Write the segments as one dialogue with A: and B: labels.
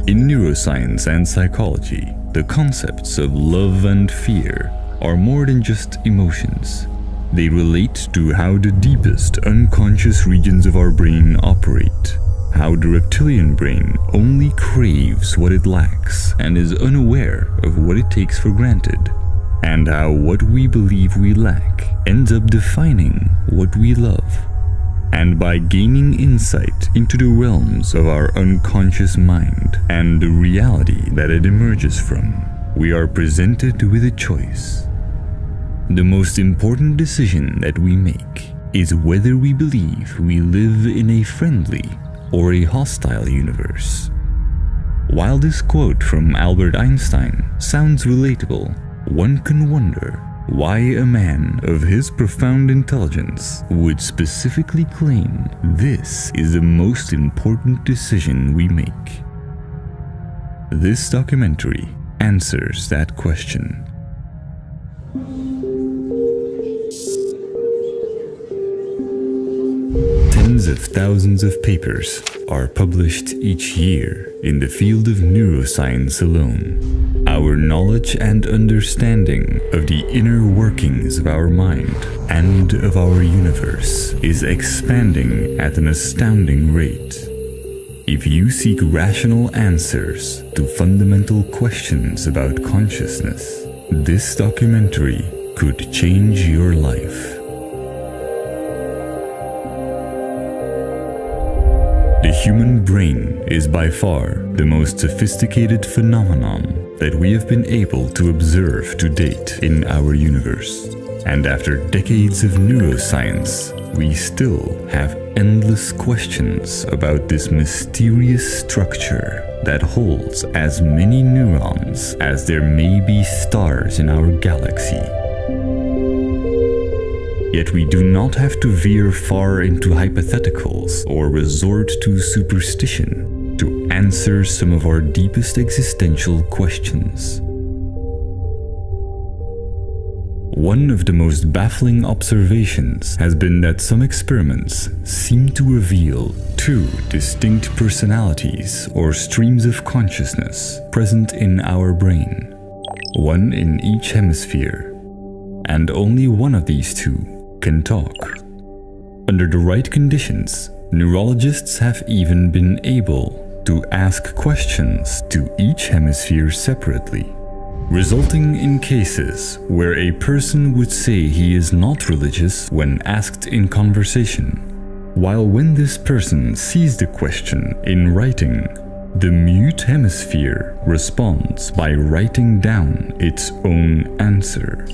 A: In neuroscience and psychology, the concepts of love and fear are more than just emotions. They relate to how the deepest unconscious regions of our brain operate, how the reptilian brain only craves what it lacks and is unaware of what it takes for granted, and how what we believe we lack ends up defining what we love. And by gaining insight into the realms of our unconscious mind and the reality that it emerges from, we are presented with a choice. The most important decision that we make is whether we believe we live in a friendly or a hostile universe. While this quote from Albert Einstein sounds relatable, one can wonder why a man of his profound intelligence would specifically claim this is the most important decision we make. This documentary answers that question. Tens of thousands of papers are published each year in the field of neuroscience alone. Our knowledge and understanding of the inner workings of our mind and of our universe is expanding at an astounding rate. If you seek rational answers to fundamental questions about consciousness, this documentary could change your life. The human brain is by far the most sophisticated phenomenon that we have been able to observe to date in our universe. And after decades of neuroscience, we still have endless questions about this mysterious structure that holds as many neurons as there may be stars in our galaxy. Yet we do not have to veer far into hypotheticals or resort to superstition to answer some of our deepest existential questions. One of the most baffling observations has been that some experiments seem to reveal two distinct personalities or streams of consciousness present in our brain, one in each hemisphere, and only one of these two can talk. Under the right conditions, neurologists have even been able to ask questions to each hemisphere separately, resulting in cases where a person would say he is not religious when asked in conversation, while when this person sees the question in writing, the mute hemisphere responds by writing down its own answer,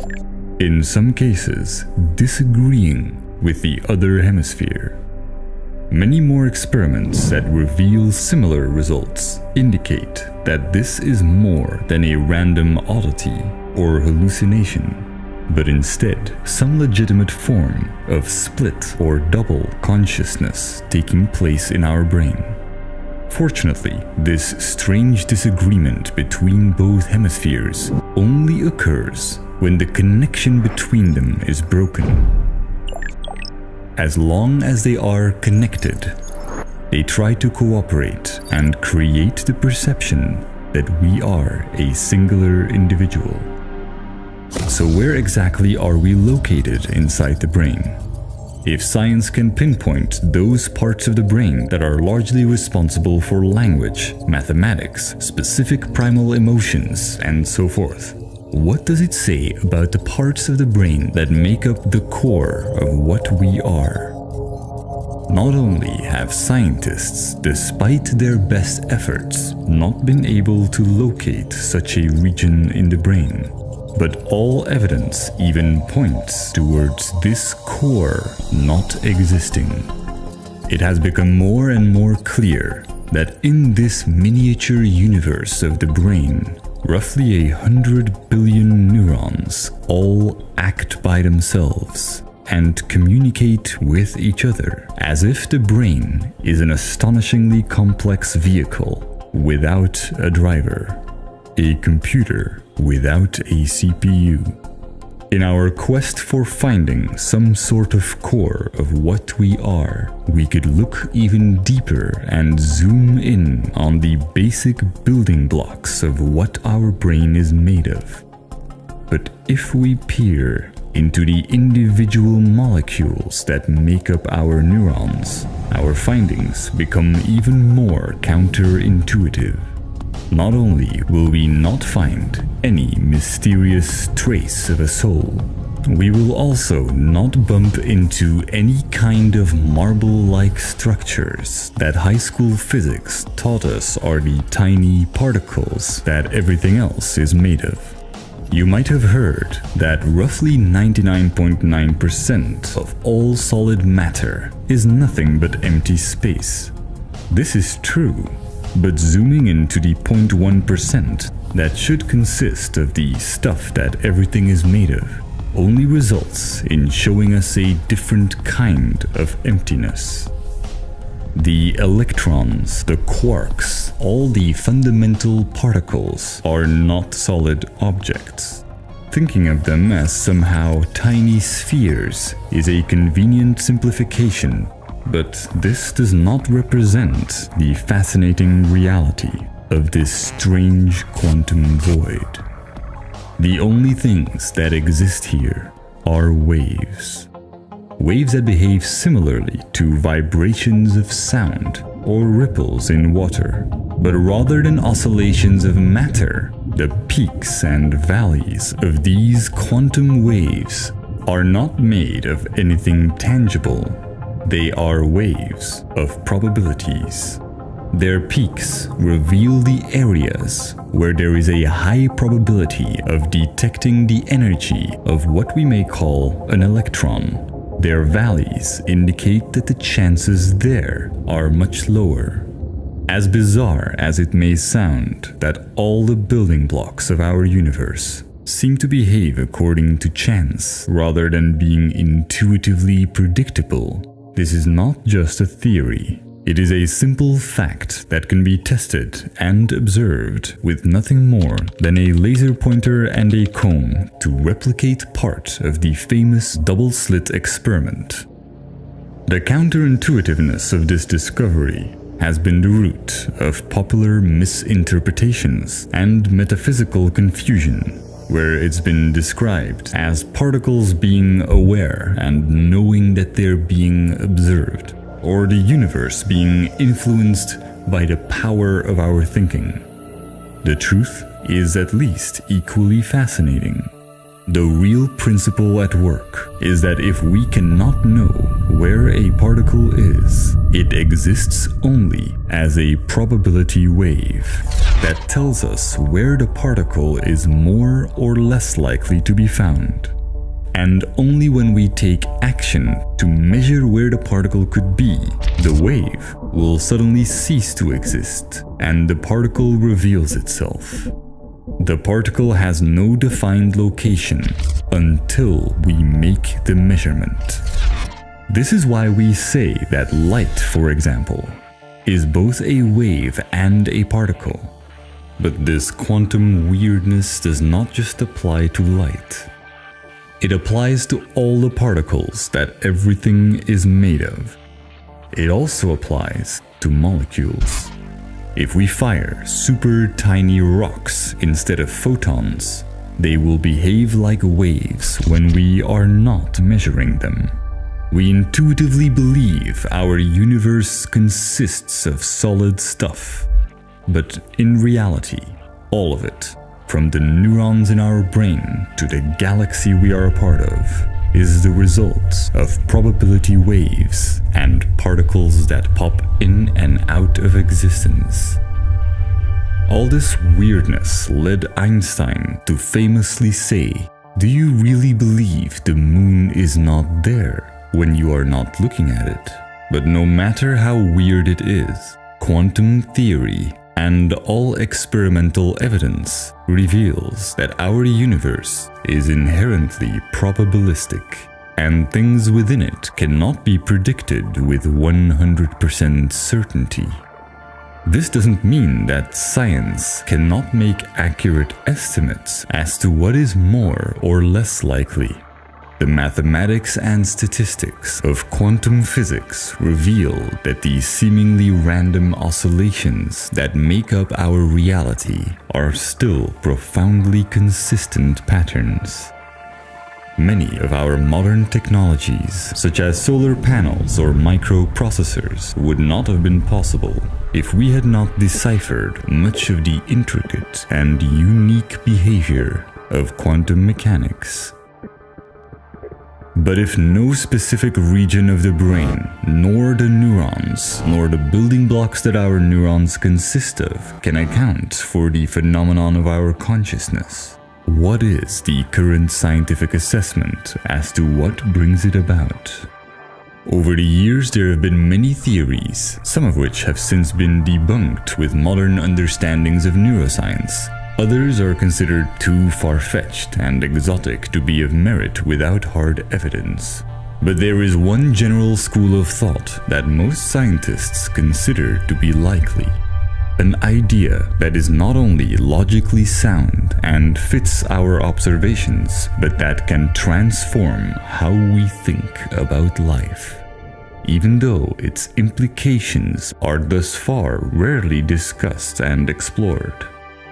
A: in some cases disagreeing with the other hemisphere. Many more experiments that reveal similar results indicate that this is more than a random oddity or hallucination, but instead some legitimate form of split or double consciousness taking place in our brain. Fortunately, this strange disagreement between both hemispheres only occurs when the connection between them is broken. As long as they are connected, they try to cooperate and create the perception that we are a singular individual. So where exactly are we located inside the brain? If science can pinpoint those parts of the brain that are largely responsible for language, mathematics, specific primal emotions, and so forth, what does it say about the parts of the brain that make up the core of what we are? Not only have scientists, despite their best efforts, not been able to locate such a region in the brain, but all evidence even points towards this core not existing. It has become more and more clear that in this miniature universe of the brain, roughly 100 billion neurons all act by themselves and communicate with each other, as if the brain is an astonishingly complex vehicle without a driver, a computer without a CPU. In our quest for finding some sort of core of what we are, we could look even deeper and zoom in on the basic building blocks of what our brain is made of. But if we peer into the individual molecules that make up our neurons, our findings become even more counterintuitive. Not only will we not find any mysterious trace of a soul, we will also not bump into any kind of marble-like structures that high school physics taught us are the tiny particles that everything else is made of. You might have heard that roughly 99.9% of all solid matter is nothing but empty space. This is true, but zooming into the 0.1% that should consist of the stuff that everything is made of only results in showing us a different kind of emptiness. The electrons, the quarks, all the fundamental particles are not solid objects. Thinking of them as somehow tiny spheres is a convenient simplification, but this does not represent the fascinating reality of this strange quantum void. The only things that exist here are waves. Waves that behave similarly to vibrations of sound or ripples in water, but rather than oscillations of matter, the peaks and valleys of these quantum waves are not made of anything tangible. They are waves of probabilities. Their peaks reveal the areas where there is a high probability of detecting the energy of what we may call an electron. Their valleys indicate that the chances there are much lower. As bizarre as it may sound that all the building blocks of our universe seem to behave according to chance rather than being intuitively predictable, this is not just a theory. It is a simple fact that can be tested and observed with nothing more than a laser pointer and a comb to replicate part of the famous double-slit experiment. The counterintuitiveness of this discovery has been the root of popular misinterpretations and metaphysical confusion, where it's been described as particles being aware and knowing that they're being observed, or the universe being influenced by the power of our thinking. The truth is at least equally fascinating. The real principle at work is that if we cannot know where a particle is, it exists only as a probability wave that tells us where the particle is more or less likely to be found. And only when we take action to measure where the particle could be, the wave will suddenly cease to exist and the particle reveals itself. The particle has no defined location until we make the measurement. This is why we say that light, for example, is both a wave and a particle. But this quantum weirdness does not just apply to light. It applies to all the particles that everything is made of. It also applies to molecules. If we fire super tiny rocks instead of photons, they will behave like waves when we are not measuring them. We intuitively believe our universe consists of solid stuff, but in reality, all of it, from the neurons in our brain to the galaxy we are a part of, is the result of probability waves and particles that pop in and out of existence. All this weirdness led Einstein to famously say, "Do you really believe the moon is not there when you are not looking at it?" But no matter how weird it is, quantum theory and all experimental evidence reveals that our universe is inherently probabilistic, and things within it cannot be predicted with 100% certainty. This doesn't mean that science cannot make accurate estimates as to what is more or less likely. The mathematics and statistics of quantum physics reveal that these seemingly random oscillations that make up our reality are still profoundly consistent patterns. Many of our modern technologies, such as solar panels or microprocessors, would not have been possible if we had not deciphered much of the intricate and unique behavior of quantum mechanics. But if no specific region of the brain, nor the neurons, nor the building blocks that our neurons consist of can account for the phenomenon of our consciousness, what is the current scientific assessment as to what brings it about? Over the years, there have been many theories, some of which have since been debunked with modern understandings of neuroscience. Others are considered too far-fetched and exotic to be of merit without hard evidence. But there is one general school of thought that most scientists consider to be likely. An idea that is not only logically sound and fits our observations, but that can transform how we think about life, even though its implications are thus far rarely discussed and explored.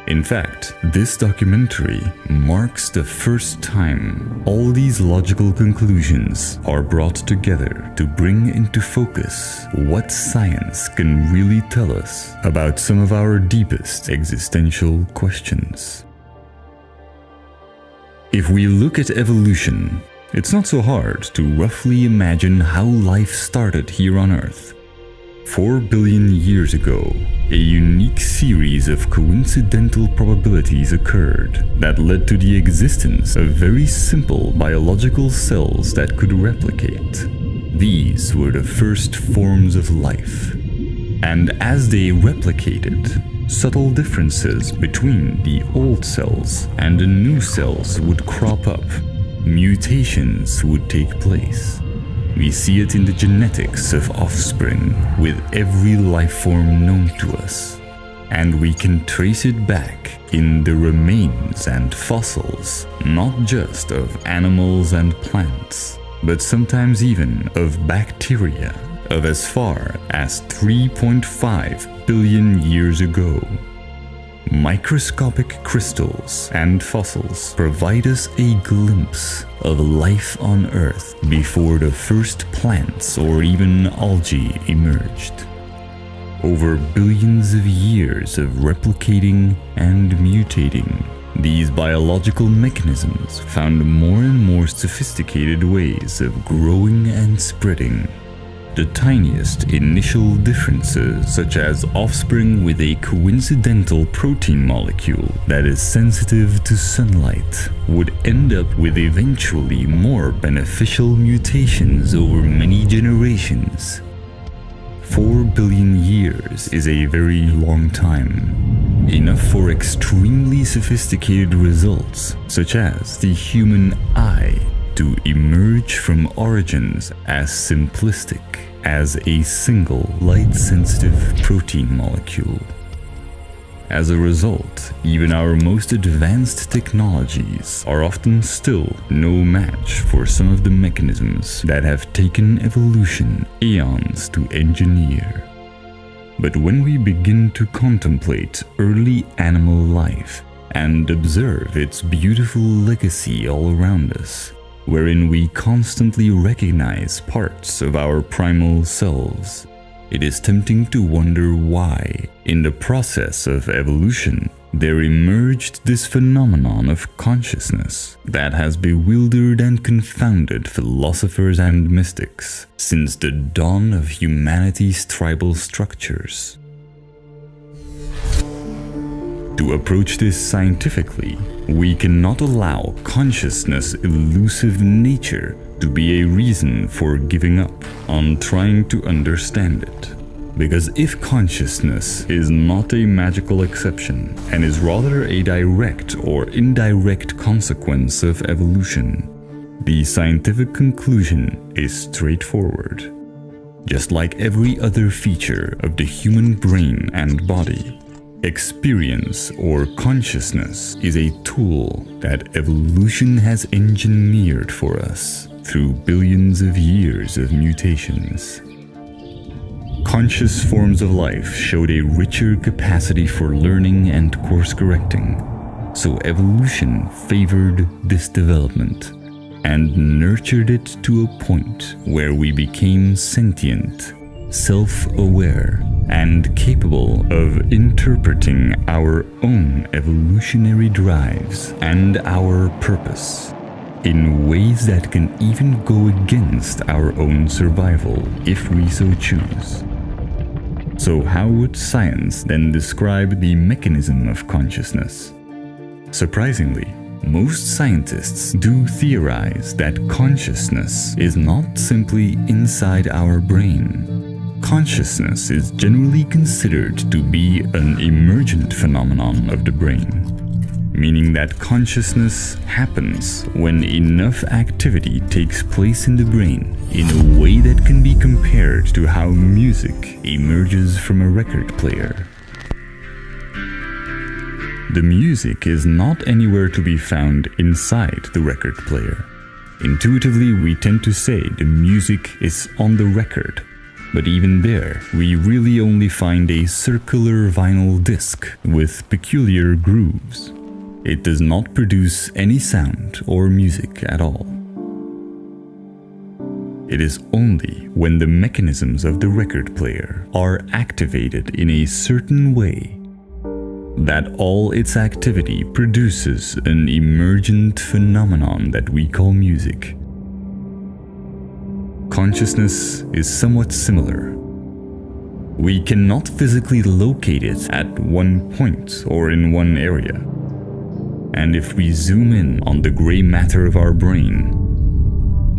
A: In fact, this documentary marks the first time all these logical conclusions are brought together to bring into focus what science can really tell us about some of our deepest existential questions. If we look at evolution, it's not so hard to roughly imagine how life started here on Earth. 4 billion years ago, a unique series of coincidental probabilities occurred that led to the existence of very simple biological cells that could replicate. These were the first forms of life. And as they replicated, subtle differences between the old cells and the new cells would crop up. Mutations would take place. We see it in the genetics of offspring with every life form known to us, and we can trace it back in the remains and fossils, not just of animals and plants, but sometimes even of bacteria of as far as 3.5 billion years ago. Microscopic crystals and fossils provide us a glimpse of life on Earth before the first plants or even algae emerged. Over billions of years of replicating and mutating, these biological mechanisms found more and more sophisticated ways of growing and spreading. The tiniest initial differences, such as offspring with a coincidental protein molecule that is sensitive to sunlight, would end up with eventually more beneficial mutations over many generations. 4 billion years is a very long time, enough for extremely sophisticated results, such as the human eye, to emerge from origins as simplistic as a single light-sensitive protein molecule. As a result, even our most advanced technologies are often still no match for some of the mechanisms that have taken evolution eons to engineer. But when we begin to contemplate early animal life and observe its beautiful legacy all around us, wherein we constantly recognize parts of our primal selves, it is tempting to wonder why, in the process of evolution, there emerged this phenomenon of consciousness that has bewildered and confounded philosophers and mystics since the dawn of humanity's tribal structures. To approach this scientifically, we cannot allow consciousness' elusive nature to be a reason for giving up on trying to understand it. Because if consciousness is not a magical exception and is rather a direct or indirect consequence of evolution, the scientific conclusion is straightforward. Just like every other feature of the human brain and body, experience or consciousness is a tool that evolution has engineered for us through billions of years of mutations. Conscious forms of life showed a richer capacity for learning and course correcting, so evolution favored this development and nurtured it to a point where we became sentient, self-aware, and capable of interpreting our own evolutionary drives and our purpose in ways that can even go against our own survival if we so choose. So how would science then describe the mechanism of consciousness? Surprisingly, most scientists do theorize that consciousness is not simply inside our brain. Consciousness is generally considered to be an emergent phenomenon of the brain, meaning that consciousness happens when enough activity takes place in the brain in a way that can be compared to how music emerges from a record player. The music is not anywhere to be found inside the record player. Intuitively, we tend to say the music is on the record, but even there, we really only find a circular vinyl disc with peculiar grooves. It does not produce any sound or music at all. It is only when the mechanisms of the record player are activated in a certain way that all its activity produces an emergent phenomenon that we call music. Consciousness is somewhat similar. We cannot physically locate it at one point or in one area. And if we zoom in on the gray matter of our brain,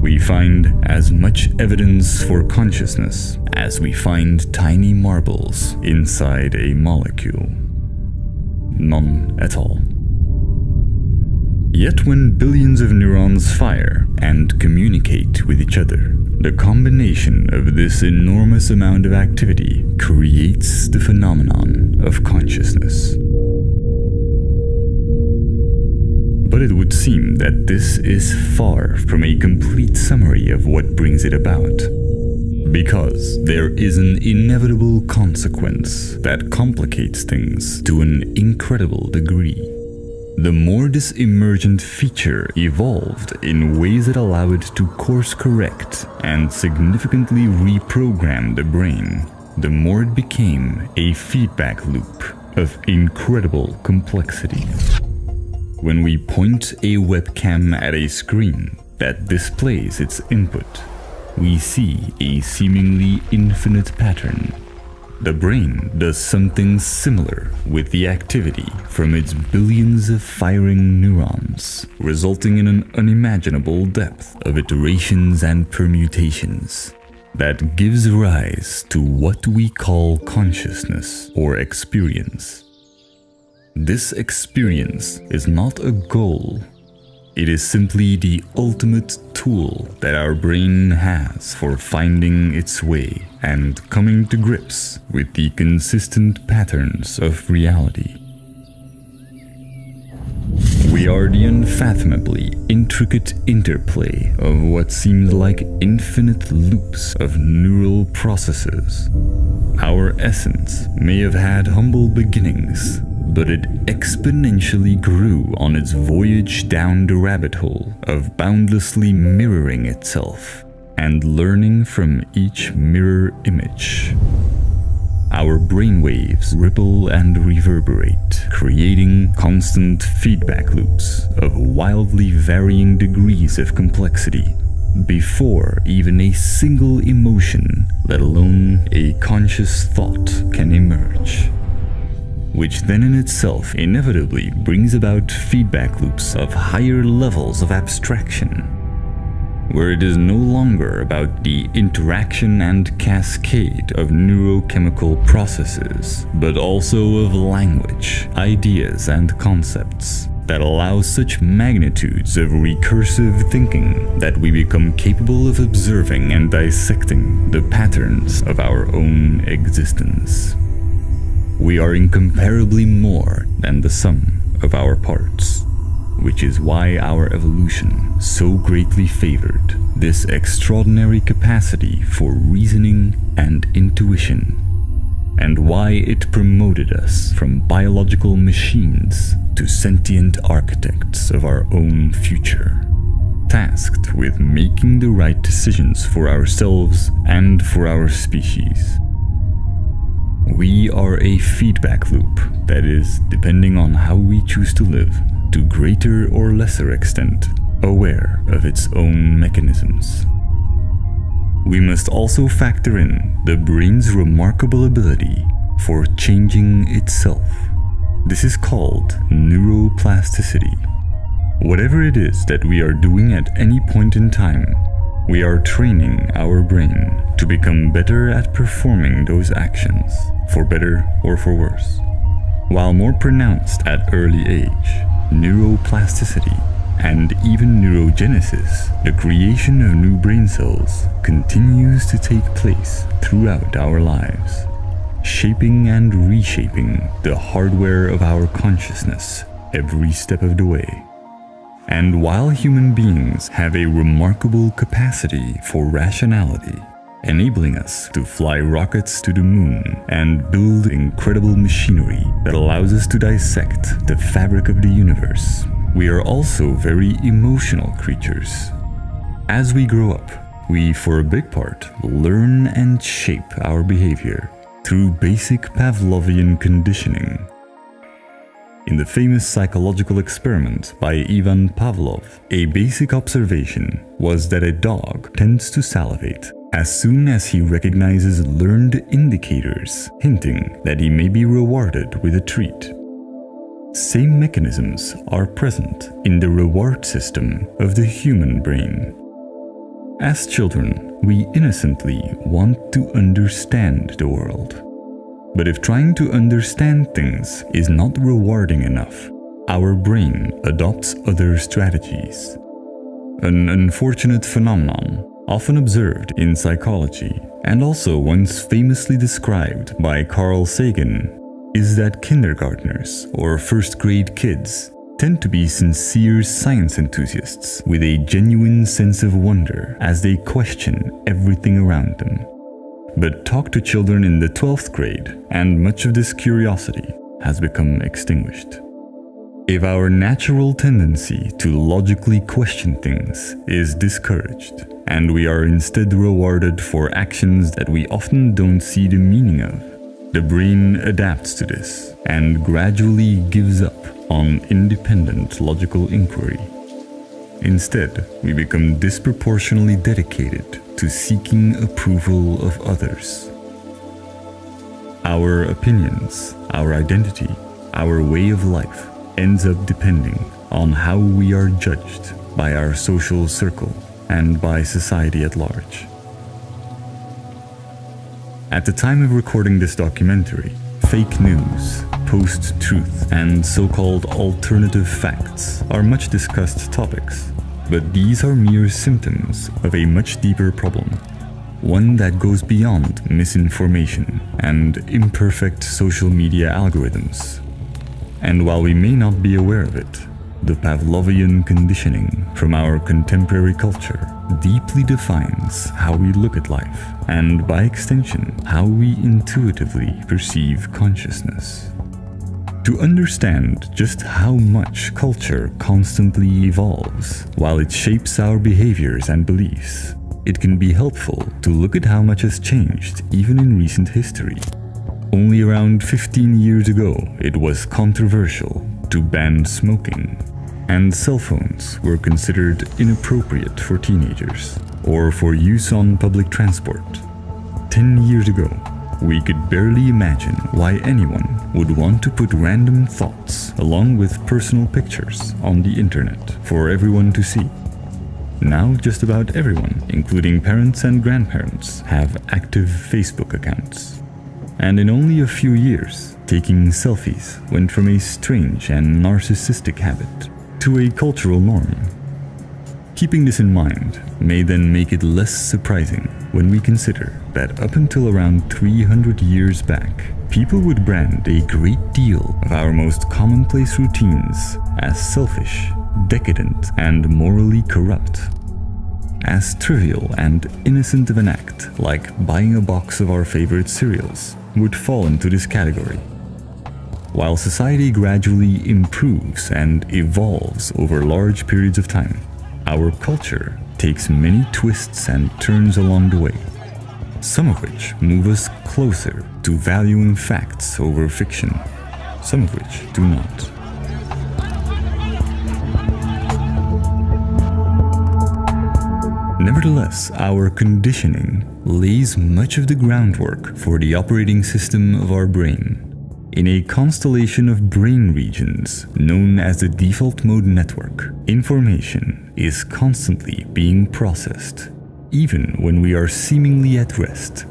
A: we find as much evidence for consciousness as we find tiny marbles inside a molecule. None at all. Yet when billions of neurons fire and communicate with each other, the combination of this enormous amount of activity creates the phenomenon of consciousness. But it would seem that this is far from a complete summary of what brings it about, because there is an inevitable consequence that complicates things to an incredible degree. The more this emergent feature evolved in ways that allow it to course correct and significantly reprogram the brain, the more it became a feedback loop of incredible complexity. When we point a webcam at a screen that displays its input, we see a seemingly infinite pattern. The brain does something similar with the activity from its billions of firing neurons, resulting in an unimaginable depth of iterations and permutations that gives rise to what we call consciousness or experience. This experience is not a goal. It is simply the ultimate tool that our brain has for finding its way and coming to grips with the consistent patterns of reality. We are the unfathomably intricate interplay of what seems like infinite loops of neural processes. Our essence may have had humble beginnings, but it exponentially grew on its voyage down the rabbit hole of boundlessly mirroring itself and learning from each mirror image. Our brainwaves ripple and reverberate, creating constant feedback loops of wildly varying degrees of complexity before even a single emotion, let alone a conscious thought, can emerge. Which then in itself inevitably brings about feedback loops of higher levels of abstraction, where it is no longer about the interaction and cascade of neurochemical processes, but also of language, ideas, and concepts that allows such magnitudes of recursive thinking that we become capable of observing and dissecting the patterns of our own existence. We are incomparably more than the sum of our parts, which is why our evolution so greatly favored this extraordinary capacity for reasoning and intuition, and why it promoted us from biological machines to sentient architects of our own future, tasked with making the right decisions for ourselves and for our species. We are a feedback loop that is, depending on how we choose to live, to greater or lesser extent, aware of its own mechanisms. We must also factor in the brain's remarkable ability for changing itself. This is called neuroplasticity. Whatever it is that we are doing at any point in time, we are training our brain to become better at performing those actions, for better or for worse. While more pronounced at early age, neuroplasticity and even neurogenesis, the creation of new brain cells, continues to take place throughout our lives, shaping and reshaping the hardware of our consciousness every step of the way. And while human beings have a remarkable capacity for rationality, enabling us to fly rockets to the moon and build incredible machinery that allows us to dissect the fabric of the universe, we are also very emotional creatures. As we grow up, we, for a big part, learn and shape our behavior through basic Pavlovian conditioning. In the famous psychological experiment by Ivan Pavlov, a basic observation was that a dog tends to salivate as soon as he recognizes learned indicators hinting that he may be rewarded with a treat. Same mechanisms are present in the reward system of the human brain. As children, we innocently want to understand the world. But if trying to understand things is not rewarding enough, our brain adopts other strategies. An unfortunate phenomenon often observed in psychology, and also once famously described by Carl Sagan, is that kindergartners or first-grade kids tend to be sincere science enthusiasts with a genuine sense of wonder as they question everything around them. But talk to children in the 12th grade, and much of this curiosity has become extinguished. If our natural tendency to logically question things is discouraged, and we are instead rewarded for actions that we often don't see the meaning of, the brain adapts to this and gradually gives up on independent logical inquiry. Instead, we become disproportionately dedicated to seeking approval of others. Our opinions, our identity, our way of life ends up depending on how we are judged by our social circle and by society at large. At the time of recording this documentary, fake news, post-truth, and so-called alternative facts are much discussed topics, but these are mere symptoms of a much deeper problem, one that goes beyond misinformation and imperfect social media algorithms. And while we may not be aware of it, the Pavlovian conditioning from our contemporary culture deeply defines how we look at life, and by extension, how we intuitively perceive consciousness. To understand just how much culture constantly evolves while it shapes our behaviors and beliefs, it can be helpful to look at how much has changed even in recent history. Only around 15 years ago, it was controversial to ban smoking, and cell phones were considered inappropriate for teenagers or for use on public transport. 10 years ago, we could barely imagine why anyone would want to put random thoughts along with personal pictures on the internet for everyone to see. Now just about everyone, including parents and grandparents, have active Facebook accounts. And in only a few years, taking selfies went from a strange and narcissistic habit to a cultural norm. Keeping this in mind may then make it less surprising when we consider that up until around 300 years back, people would brand a great deal of our most commonplace routines as selfish, decadent, and morally corrupt. As trivial and innocent of an act like buying a box of our favorite cereals would fall into this category. While society gradually improves and evolves over large periods of time, our culture takes many twists and turns along the way, some of which move us closer to valuing facts over fiction, some of which do not. Nevertheless, our conditioning lays much of the groundwork for the operating system of our brain. In a constellation of brain regions known as the default mode network, information is constantly being processed, even when we are seemingly at rest.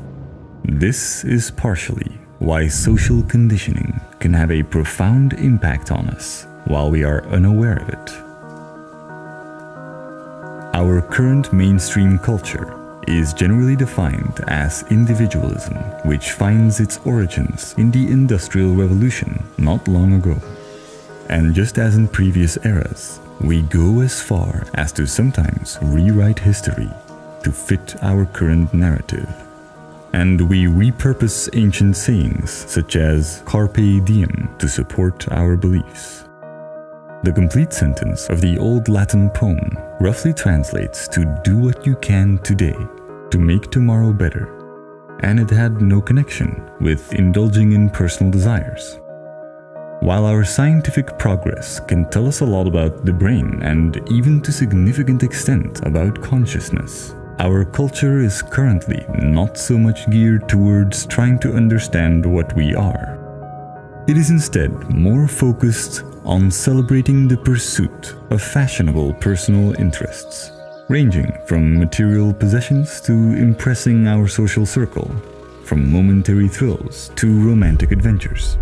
A: This is partially why social conditioning can have a profound impact on us while we are unaware of it. Our current mainstream culture is generally defined as individualism, which finds its origins in the Industrial Revolution not long ago. And just as in previous eras, we go as far as to sometimes rewrite history to fit our current narrative. And we repurpose ancient sayings such as carpe diem to support our beliefs. The complete sentence of the old Latin poem roughly translates to "do what you can today to make tomorrow better," and it had no connection with indulging in personal desires. While our scientific progress can tell us a lot about the brain and even to significant extent about consciousness, our culture is currently not so much geared towards trying to understand what we are. It is instead more focused on celebrating the pursuit of fashionable personal interests, ranging from material possessions to impressing our social circle, from momentary thrills to romantic adventures.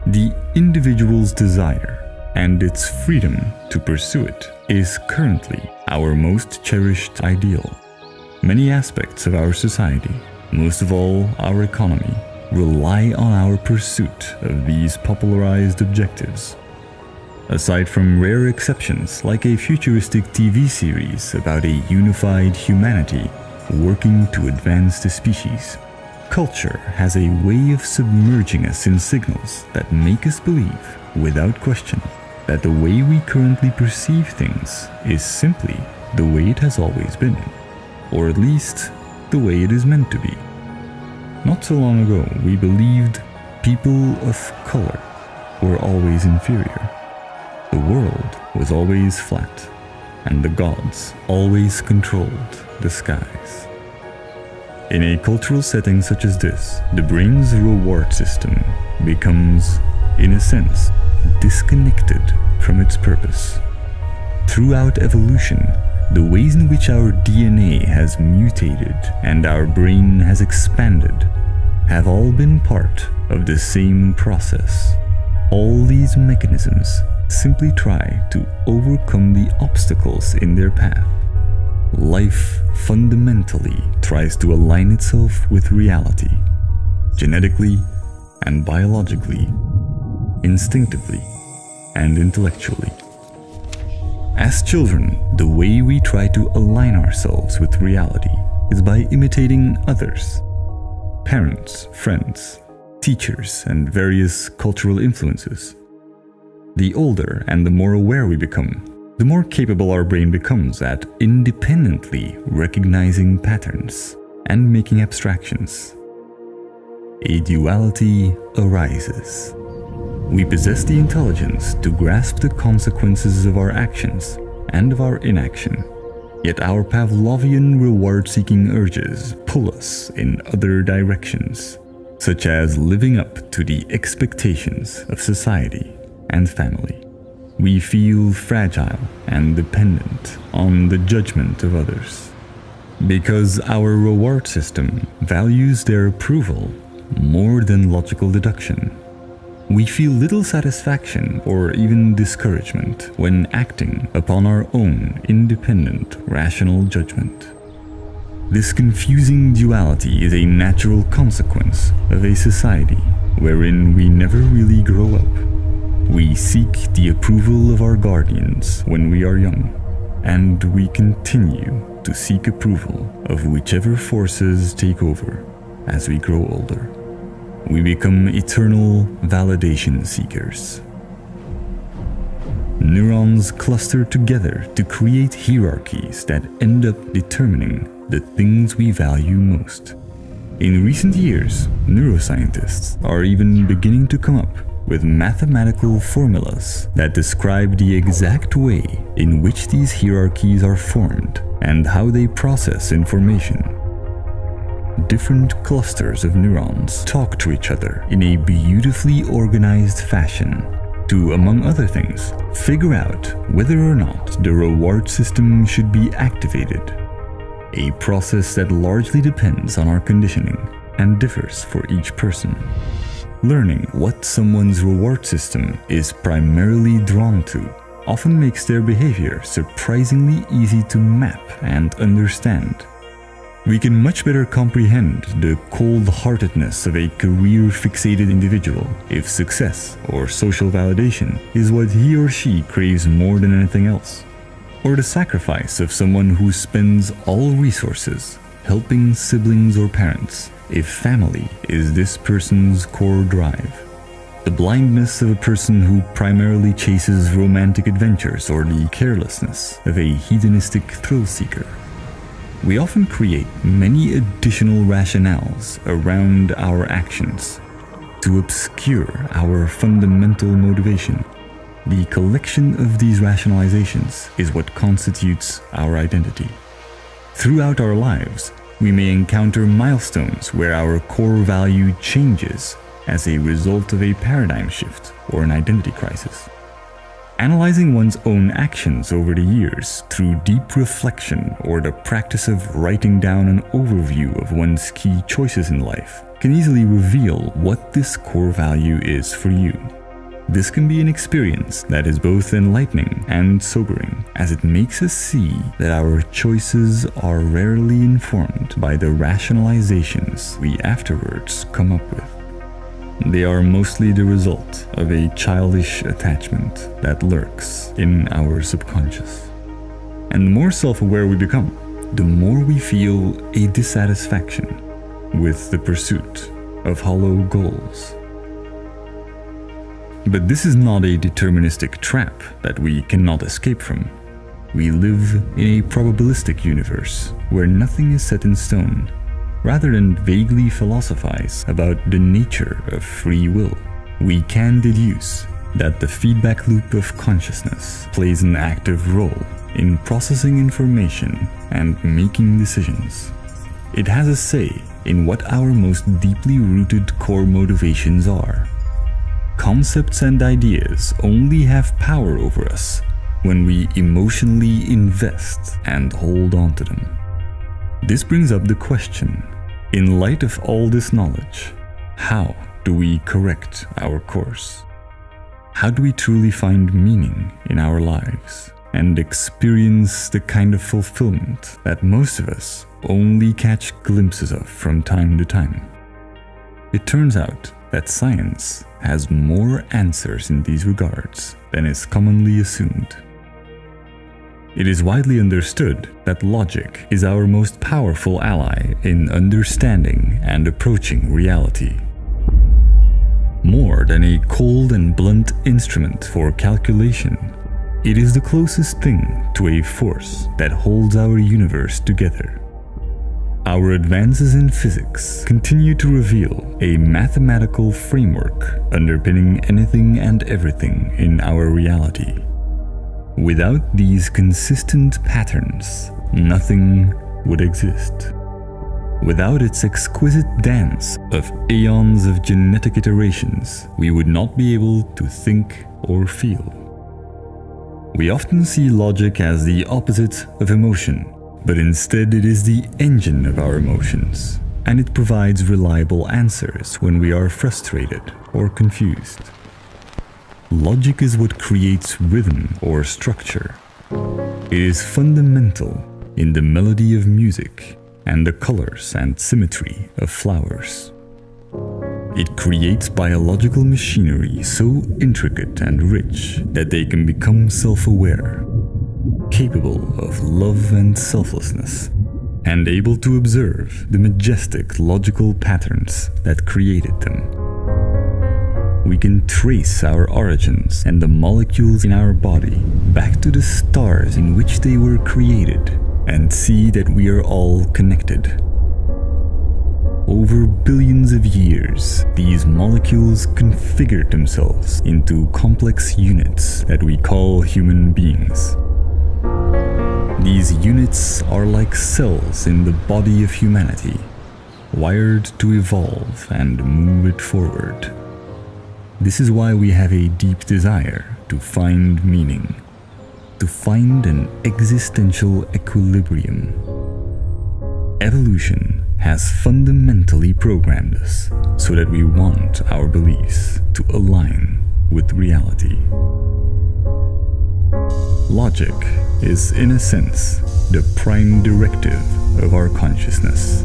A: The individual's desire and its freedom to pursue it is currently our most cherished ideal. Many aspects of our society, most of all our economy, rely on our pursuit of these popularized objectives. Aside from rare exceptions like a futuristic TV series about a unified humanity working to advance the species, culture has a way of submerging us in signals that make us believe, without question, that the way we currently perceive things is simply the way it has always been, or at least the way it is meant to be. Not so long ago, we believed people of color were always inferior. The world was always flat, and the gods always controlled the skies. In a cultural setting such as this, the brain's reward system becomes, in a sense, disconnected from its purpose. Throughout evolution, the ways in which our DNA has mutated and our brain has expanded have all been part of the same process. All these mechanisms simply try to overcome the obstacles in their path. Life fundamentally tries to align itself with reality, genetically and biologically, instinctively and intellectually. As children, the way we try to align ourselves with reality is by imitating others. Parents, friends, teachers, and various cultural influences. The older and the more aware we become, the more capable our brain becomes at independently recognizing patterns and making abstractions. A duality arises. We possess the intelligence to grasp the consequences of our actions and of our inaction. Yet our Pavlovian reward-seeking urges pull us in other directions, such as living up to the expectations of society and family. We feel fragile and dependent on the judgment of others. Because our reward system values their approval, more than logical deduction. We feel little satisfaction or even discouragement when acting upon our own independent, rational judgment. This confusing duality is a natural consequence of a society wherein we never really grow up. We seek the approval of our guardians when we are young, and we continue to seek approval of whichever forces take over as we grow older. We become eternal validation seekers. Neurons cluster together to create hierarchies that end up determining the things we value most. In recent years, neuroscientists are even beginning to come up with mathematical formulas that describe the exact way in which these hierarchies are formed and how they process information. Different clusters of neurons talk to each other in a beautifully organized fashion to, among other things, figure out whether or not the reward system should be activated, a process that largely depends on our conditioning and differs for each person. Learning what someone's reward system is primarily drawn to often makes their behavior surprisingly easy to map and understand. We can much better comprehend the cold-heartedness of a career-fixated individual if success or social validation is what he or she craves more than anything else, or the sacrifice of someone who spends all resources helping siblings or parents if family is this person's core drive. The blindness of a person who primarily chases romantic adventures or the carelessness of a hedonistic thrill seeker. We often create many additional rationales around our actions to obscure our fundamental motivation. The collection of these rationalizations is what constitutes our identity. Throughout our lives, we may encounter milestones where our core value changes as a result of a paradigm shift or an identity crisis. Analyzing one's own actions over the years through deep reflection or the practice of writing down an overview of one's key choices in life can easily reveal what this core value is for you. This can be an experience that is both enlightening and sobering, as it makes us see that our choices are rarely informed by the rationalizations we afterwards come up with. They are mostly the result of a childish attachment that lurks in our subconscious. And the more self-aware we become, the more we feel a dissatisfaction with the pursuit of hollow goals. But this is not a deterministic trap that we cannot escape from. We live in a probabilistic universe where nothing is set in stone. Rather than vaguely philosophize about the nature of free will, we can deduce that the feedback loop of consciousness plays an active role in processing information and making decisions. It has a say in what our most deeply rooted core motivations are. Concepts and ideas only have power over us when we emotionally invest and hold on to them. This brings up the question, in light of all this knowledge, how do we correct our course? How do we truly find meaning in our lives and experience the kind of fulfillment that most of us only catch glimpses of from time to time? It turns out that science has more answers in these regards than is commonly assumed. It is widely understood that logic is our most powerful ally in understanding and approaching reality. More than a cold and blunt instrument for calculation, it is the closest thing to a force that holds our universe together. Our advances in physics continue to reveal a mathematical framework underpinning anything and everything in our reality. Without these consistent patterns, nothing would exist. Without its exquisite dance of aeons of genetic iterations, we would not be able to think or feel. We often see logic as the opposite of emotion, but instead it is the engine of our emotions. and it provides reliable answers when we are frustrated or confused. Logic is what creates rhythm or structure. It is fundamental in the melody of music and the colors and symmetry of flowers. It creates biological machinery so intricate and rich that they can become self-aware, capable of love and selflessness, and able to observe the majestic logical patterns that created them. We can trace our origins and the molecules in our body back to the stars in which they were created and see that we are all connected. Over billions of years, these molecules configured themselves into complex units that we call human beings. These units are like cells in the body of humanity, wired to evolve and move it forward. This is why we have a deep desire to find meaning, to find an existential equilibrium. Evolution has fundamentally programmed us so that we want our beliefs to align with reality. Logic is, in a sense, the prime directive of our consciousness.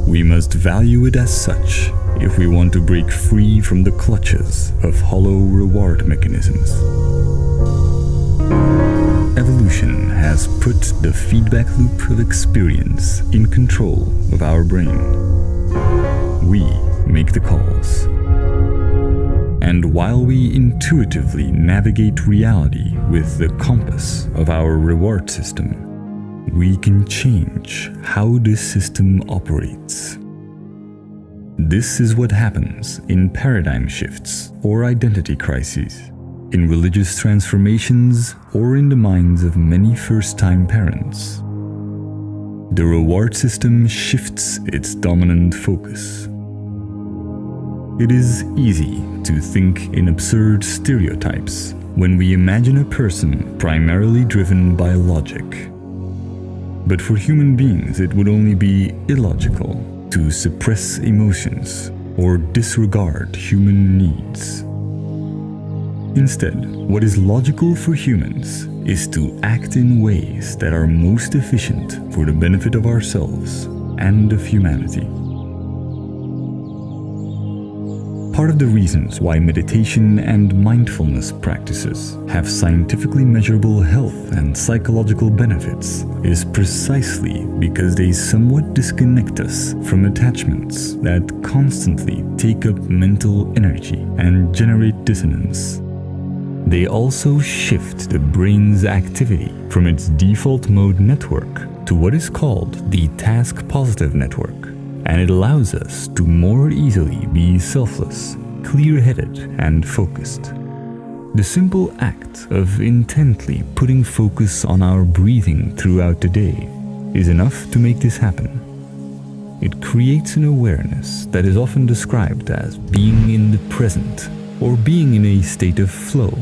A: We must value it as such if we want to break free from the clutches of hollow reward mechanisms. Evolution has put the feedback loop of experience in control of our brain. We make the calls. And while we intuitively navigate reality with the compass of our reward system, we can change how this system operates. This is what happens in paradigm shifts or identity crises, in religious transformations, or in the minds of many first-time parents. The reward system shifts its dominant focus. It is easy to think in absurd stereotypes when we imagine a person primarily driven by logic. But for human beings, it would only be illogical to suppress emotions or disregard human needs. Instead, what is logical for humans is to act in ways that are most efficient for the benefit of ourselves and of humanity. Part of the reasons why meditation and mindfulness practices have scientifically measurable health and psychological benefits is precisely because they somewhat disconnect us from attachments that constantly take up mental energy and generate dissonance. They also shift the brain's activity from its default mode network to what is called the task-positive network, and it allows us to more easily be selfless, clear-headed, and focused. The simple act of intently putting focus on our breathing throughout the day is enough to make this happen. It creates an awareness that is often described as being in the present or being in a state of flow,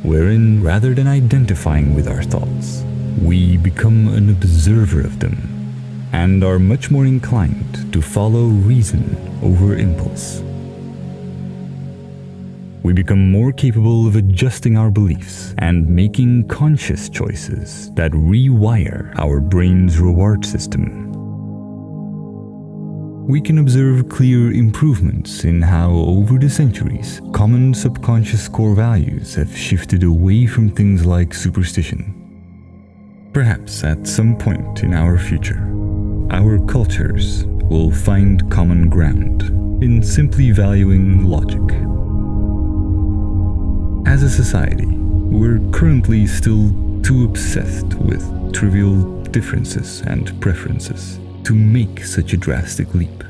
A: wherein rather than identifying with our thoughts, we become an observer of them and are much more inclined to follow reason over impulse. We become more capable of adjusting our beliefs and making conscious choices that rewire our brain's reward system. We can observe clear improvements in how, over the centuries, common subconscious core values have shifted away from things like superstition. Perhaps at some point in our future, our cultures will find common ground in simply valuing logic. As a society, we're currently still too obsessed with trivial differences and preferences to make such a drastic leap.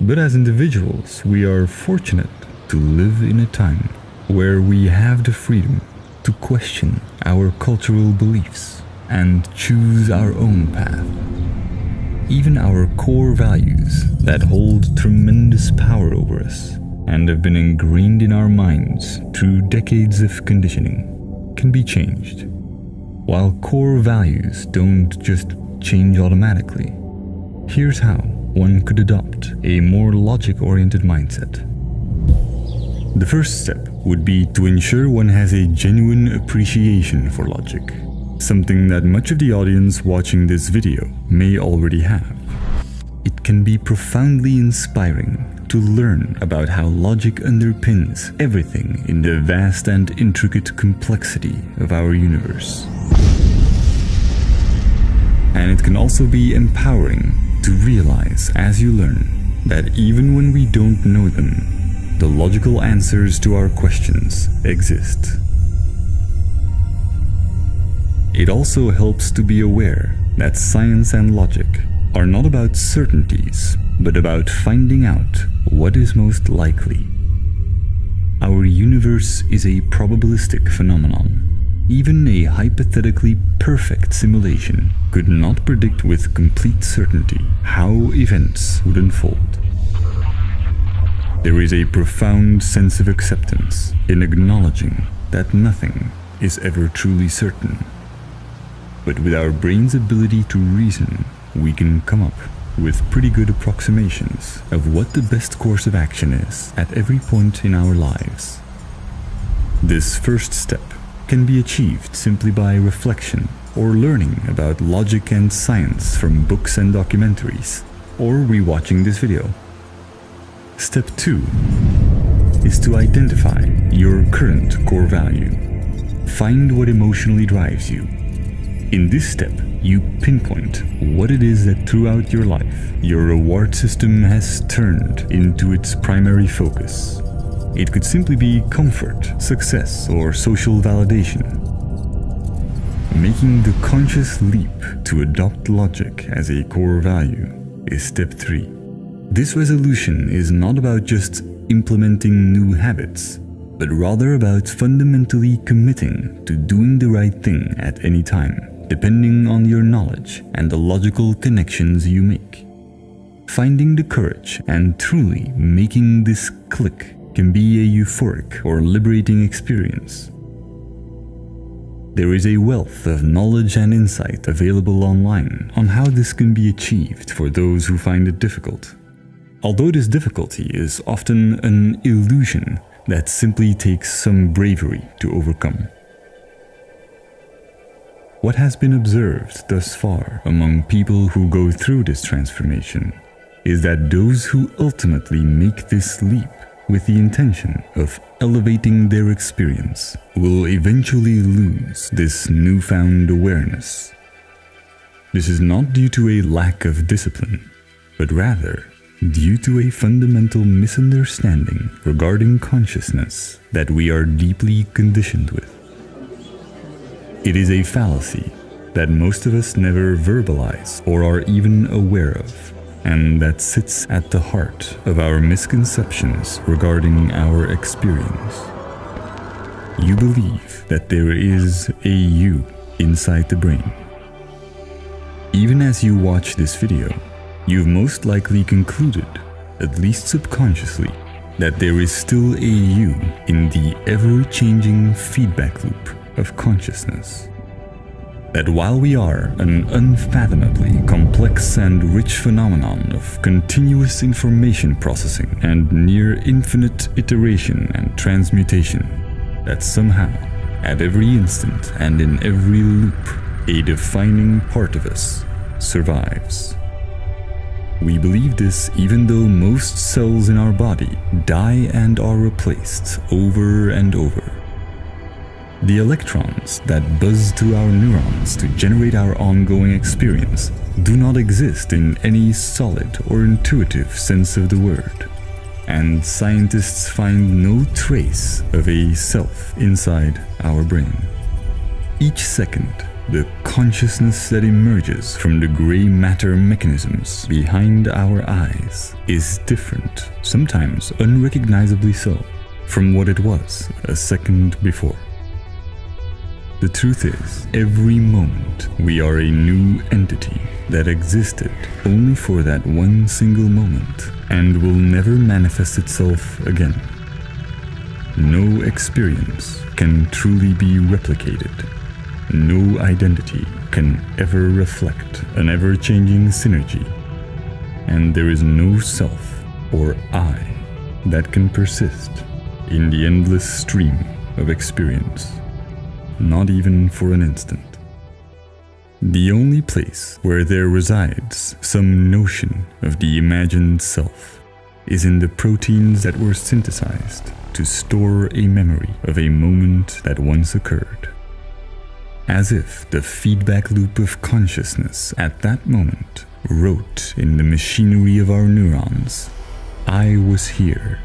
A: But as individuals, we are fortunate to live in a time where we have the freedom to question our cultural beliefs and choose our own path. Even our core values that hold tremendous power over us and have been ingrained in our minds through decades of conditioning can be changed. While core values don't just change automatically, Here's how one could adopt a more logic-oriented mindset. The first step would be to ensure one has a genuine appreciation for logic, something that much of the audience watching this video may already have. It can be profoundly inspiring to learn about how logic underpins everything in the vast and intricate complexity of our universe. And it can also be empowering to realize as you learn that even when we don't know them, the logical answers to our questions exist. It also helps to be aware that science and logic are not about certainties, but about finding out what is most likely. Our universe is a probabilistic phenomenon. Even a hypothetically perfect simulation could not predict with complete certainty how events would unfold. There is a profound sense of acceptance in acknowledging that nothing is ever truly certain. But with our brain's ability to reason, we can come up with pretty good approximations of what the best course of action is at every point in our lives. This first step can be achieved simply by reflection or learning about logic and science from books and documentaries, or rewatching this video. Step 2 is to identify your current core value. Find what emotionally drives you. In this step, you pinpoint what it is that throughout your life, your reward system has turned into its primary focus. It could simply be comfort, success, or social validation. Making the conscious leap to adopt logic as a core value is step 3. This resolution is not about just implementing new habits, but rather about fundamentally committing to doing the right thing at any time, depending on your knowledge and the logical connections you make. Finding the courage and truly making this click can be a euphoric or liberating experience. There is a wealth of knowledge and insight available online on how this can be achieved for those who find it difficult. Although this difficulty is often an illusion that simply takes some bravery to overcome. What has been observed thus far among people who go through this transformation is that those who ultimately make this leap with the intention of elevating their experience will eventually lose this newfound awareness. This is not due to a lack of discipline, but rather due to a fundamental misunderstanding regarding consciousness that we are deeply conditioned with. It is a fallacy that most of us never verbalize or are even aware of, and that sits at the heart of our misconceptions regarding our experience. You believe that there is a you inside the brain. Even as you watch this video, you've most likely concluded, at least subconsciously, that there is still a you in the ever-changing feedback loop of consciousness. That while we are an unfathomably complex and rich phenomenon of continuous information processing and near infinite iteration and transmutation, that somehow, at every instant and in every loop, a defining part of us survives. We believe this even though most cells in our body die and are replaced over and over. The electrons that buzz through our neurons to generate our ongoing experience do not exist in any solid or intuitive sense of the word, and scientists find no trace of a self inside our brain. Each second, the consciousness that emerges from the gray matter mechanisms behind our eyes is different, sometimes unrecognizably so, from what it was a second before. The truth is, every moment we are a new entity that existed only for that one single moment and will never manifest itself again. No experience can truly be replicated. No identity can ever reflect an ever-changing synergy and there is no self or I that can persist in the endless stream of experience, not even for an instant. The only place where there resides some notion of the imagined self is in the proteins that were synthesized to store a memory of a moment that once occurred. As if the feedback loop of consciousness at that moment wrote in the machinery of our neurons, "I was here,"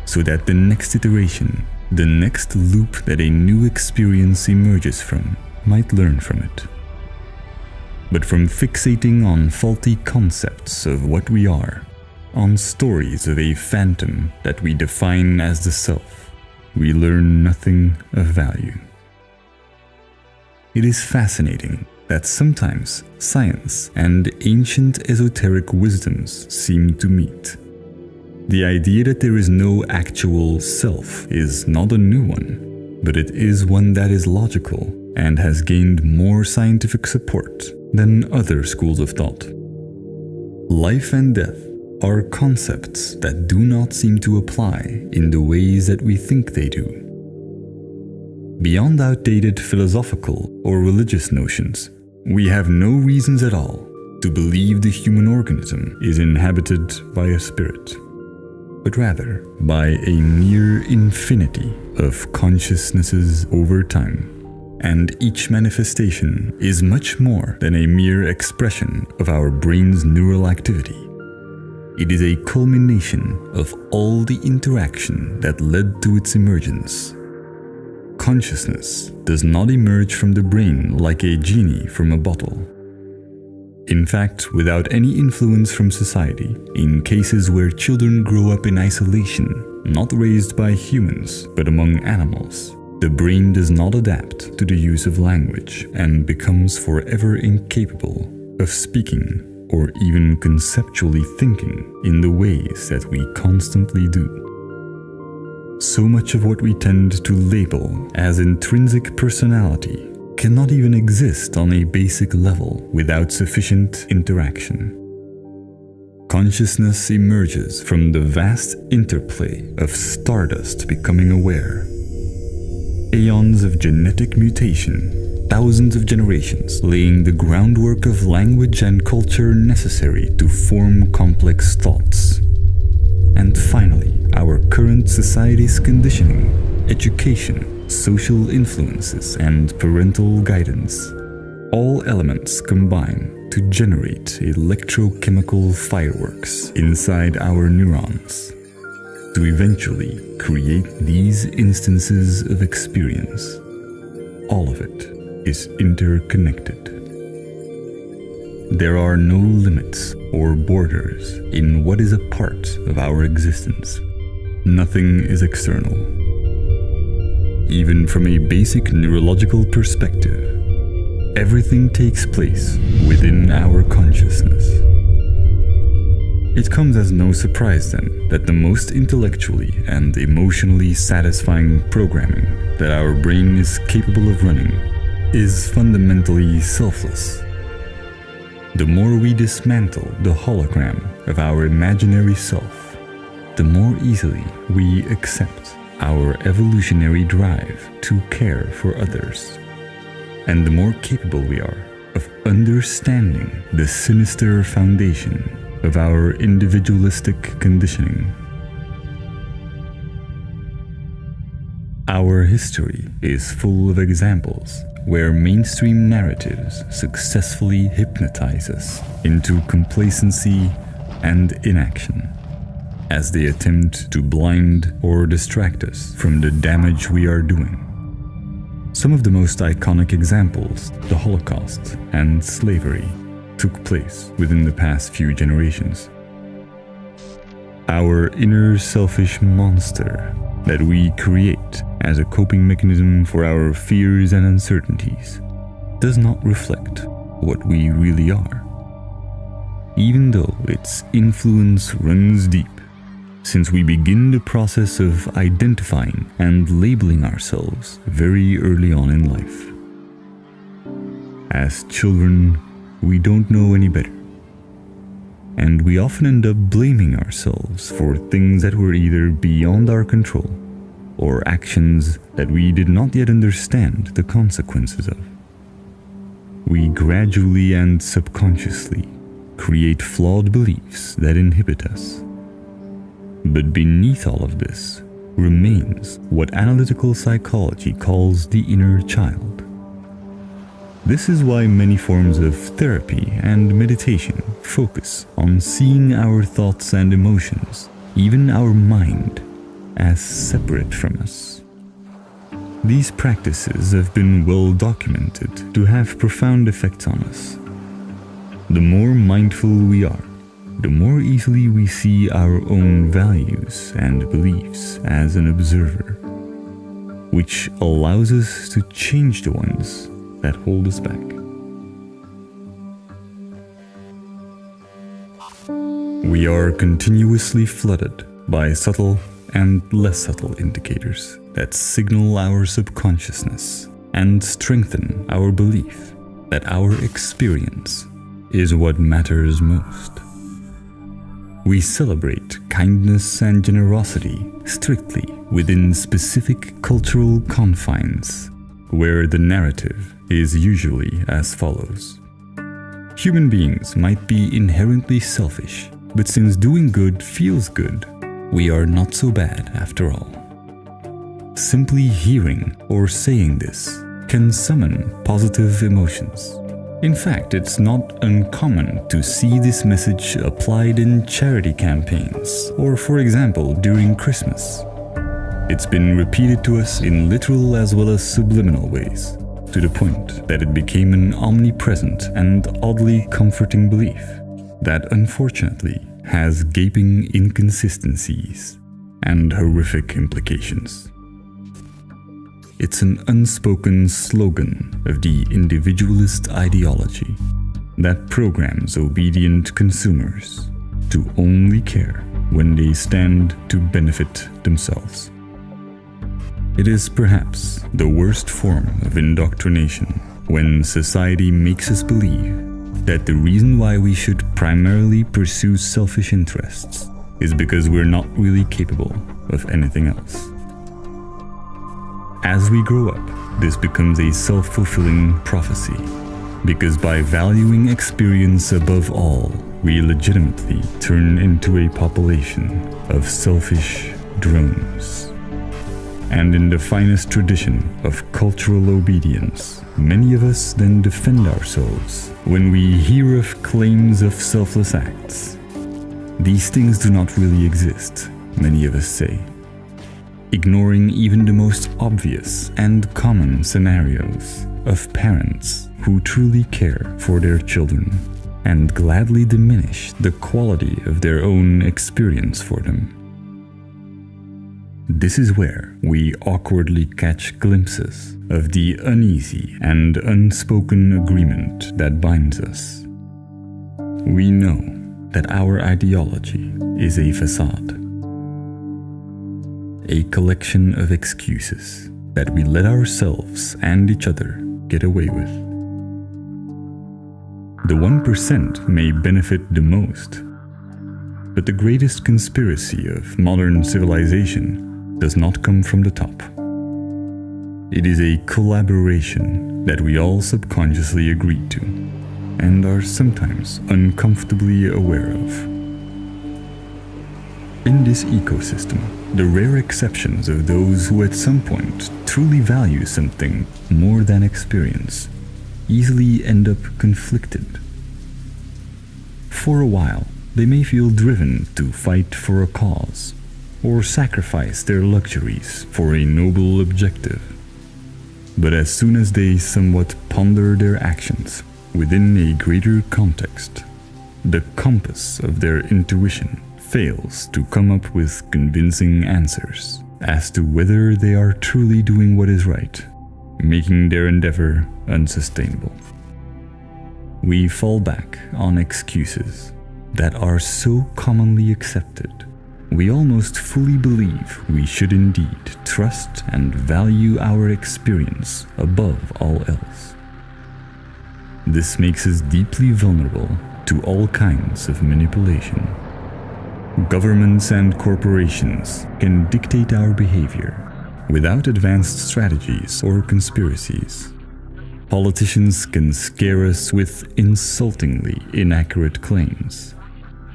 A: so that the next iteration, the next loop that a new experience emerges from, might learn from it. But from fixating on faulty concepts of what we are, on stories of a phantom that we define as the self, we learn nothing of value. It is fascinating that sometimes science and ancient esoteric wisdoms seem to meet. The idea that there is no actual self is not a new one, but it is one that is logical and has gained more scientific support than other schools of thought. Life and death are concepts that do not seem to apply in the ways that we think they do. Beyond outdated philosophical or religious notions, we have no reasons at all to believe the human organism is inhabited by a spirit, but rather by a mere infinity of consciousnesses over time. And each manifestation is much more than a mere expression of our brain's neural activity. It is a culmination of all the interaction that led to its emergence. Consciousness does not emerge from the brain like a genie from a bottle. In fact, without any influence from society, in cases where children grow up in isolation, not raised by humans but among animals, the brain does not adapt to the use of language and becomes forever incapable of speaking or even conceptually thinking in the ways that we constantly do. So much of what we tend to label as intrinsic personality cannot even exist on a basic level without sufficient interaction. Consciousness emerges from the vast interplay of stardust becoming aware. Aeons of genetic mutation, thousands of generations laying the groundwork of language and culture necessary to form complex thoughts. And finally, our current society's conditioning, education, social influences, and parental guidance. All elements combine to generate electrochemical fireworks inside our neurons, to eventually create these instances of experience. All of it is interconnected. There are no limits or borders in what is a part of our existence. Nothing is external. Even from a basic neurological perspective, everything takes place within our consciousness. It comes as no surprise then that the most intellectually and emotionally satisfying programming that our brain is capable of running is fundamentally selfless. The more we dismantle the hologram of our imaginary self, the more easily we accept our evolutionary drive to care for others, and the more capable we are of understanding the sinister foundation of our individualistic conditioning. Our history is full of examples where mainstream narratives successfully hypnotize us into complacency and inaction, as they attempt to blind or distract us from the damage we are doing. Some of the most iconic examples, the Holocaust and slavery, took place within the past few generations. Our inner selfish monster that we create as a coping mechanism for our fears and uncertainties does not reflect what we really are, even though its influence runs deep, since we begin the process of identifying and labeling ourselves very early on in life. As children, we don't know any better. and we often end up blaming ourselves for things that were either beyond our control or actions that we did not yet understand the consequences of. We gradually and subconsciously create flawed beliefs that inhibit us. But beneath all of this remains what analytical psychology calls the inner child. This is why many forms of therapy and meditation focus on seeing our thoughts and emotions, even our mind, as separate from us. These practices have been well documented to have profound effects on us. The more mindful we are, the more easily we see our own values and beliefs as an observer, which allows us to change the ones that hold us back. We are continuously flooded by subtle and less subtle indicators that signal our subconsciousness and strengthen our belief that our experience is what matters most. We celebrate kindness and generosity strictly within specific cultural confines, where the narrative is usually as follows. Human beings might be inherently selfish, but since doing good feels good, we are not so bad after all. Simply hearing or saying this can summon positive emotions. In fact, it's not uncommon to see this message applied in charity campaigns, or for example, during Christmas. It's been repeated to us in literal as well as subliminal ways, to the point that it became an omnipresent and oddly comforting belief that unfortunately has gaping inconsistencies and horrific implications. It's an unspoken slogan of the individualist ideology that programs obedient consumers to only care when they stand to benefit themselves. It is perhaps the worst form of indoctrination when society makes us believe that the reason why we should primarily pursue selfish interests is because we're not really capable of anything else. As we grow up, this becomes a self-fulfilling prophecy, because by valuing experience above all, we legitimately turn into a population of selfish drones. And in the finest tradition of cultural obedience, many of us then defend ourselves when we hear of claims of selfless acts. These things do not really exist, many of us say, ignoring even the most obvious and common scenarios of parents who truly care for their children and gladly diminish the quality of their own experience for them. This is where we awkwardly catch glimpses of the uneasy and unspoken agreement that binds us. We know that our ideology is a facade, a collection of excuses that we let ourselves and each other get away with. The 1% may benefit the most, but the greatest conspiracy of modern civilization does not come from the top. It is a collaboration that we all subconsciously agree to and are sometimes uncomfortably aware of. In this ecosystem, the rare exceptions of those who at some point truly value something more than experience easily end up conflicted. For a while, they may feel driven to fight for a cause or sacrifice their luxuries for a noble objective. But as soon as they somewhat ponder their actions within a greater context, the compass of their intuition fails to come up with convincing answers as to whether they are truly doing what is right, making their endeavor unsustainable. We fall back on excuses that are so commonly accepted, we almost fully believe we should indeed trust and value our experience above all else. This makes us deeply vulnerable to all kinds of manipulation. Governments and corporations can dictate our behavior without advanced strategies or conspiracies. Politicians can scare us with insultingly inaccurate claims,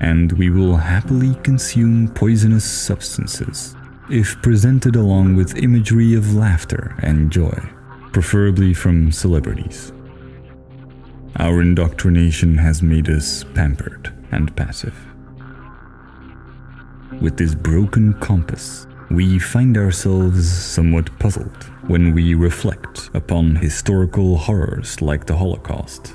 A: and we will happily consume poisonous substances if presented along with imagery of laughter and joy, preferably from celebrities. Our indoctrination has made us pampered and passive. With this broken compass, we find ourselves somewhat puzzled when we reflect upon historical horrors like the Holocaust.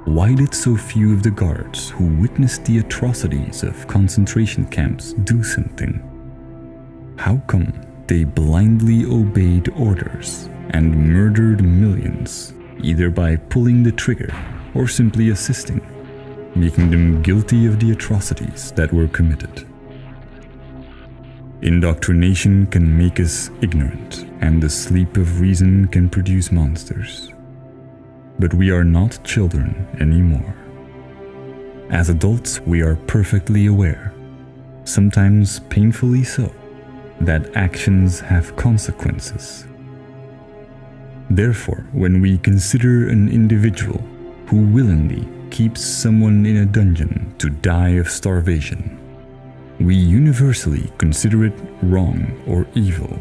A: Why did so few of the guards who witnessed the atrocities of concentration camps do something? How come they blindly obeyed orders and murdered millions, either by pulling the trigger or simply assisting, making them guilty of the atrocities that were committed? Indoctrination can make us ignorant, and the sleep of reason can produce monsters. But we are not children anymore. As adults, we are perfectly aware, sometimes painfully so, that actions have consequences. Therefore, when we consider an individual who willingly keeps someone in a dungeon to die of starvation, we universally consider it wrong or evil.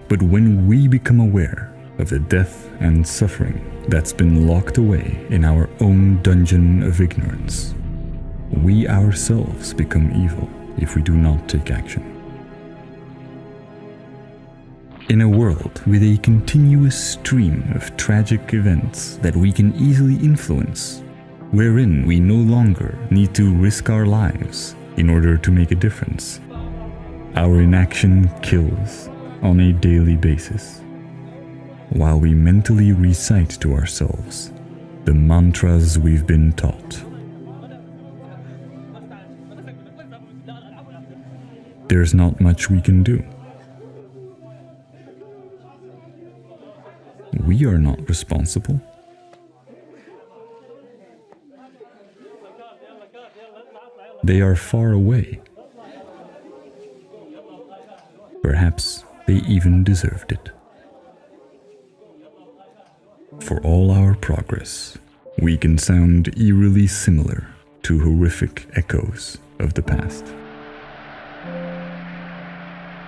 A: But when we become aware of the death and suffering that's been locked away in our own dungeon of ignorance, we ourselves become evil if we do not take action. In a world with a continuous stream of tragic events that we can easily influence, wherein we no longer need to risk our lives in order to make a difference, our inaction kills on a daily basis, while we mentally recite to ourselves the mantras we've been taught. There's not much we can do. We are not responsible. They are far away. Perhaps they even deserved it. For all our progress, we can sound eerily similar to horrific echoes of the past.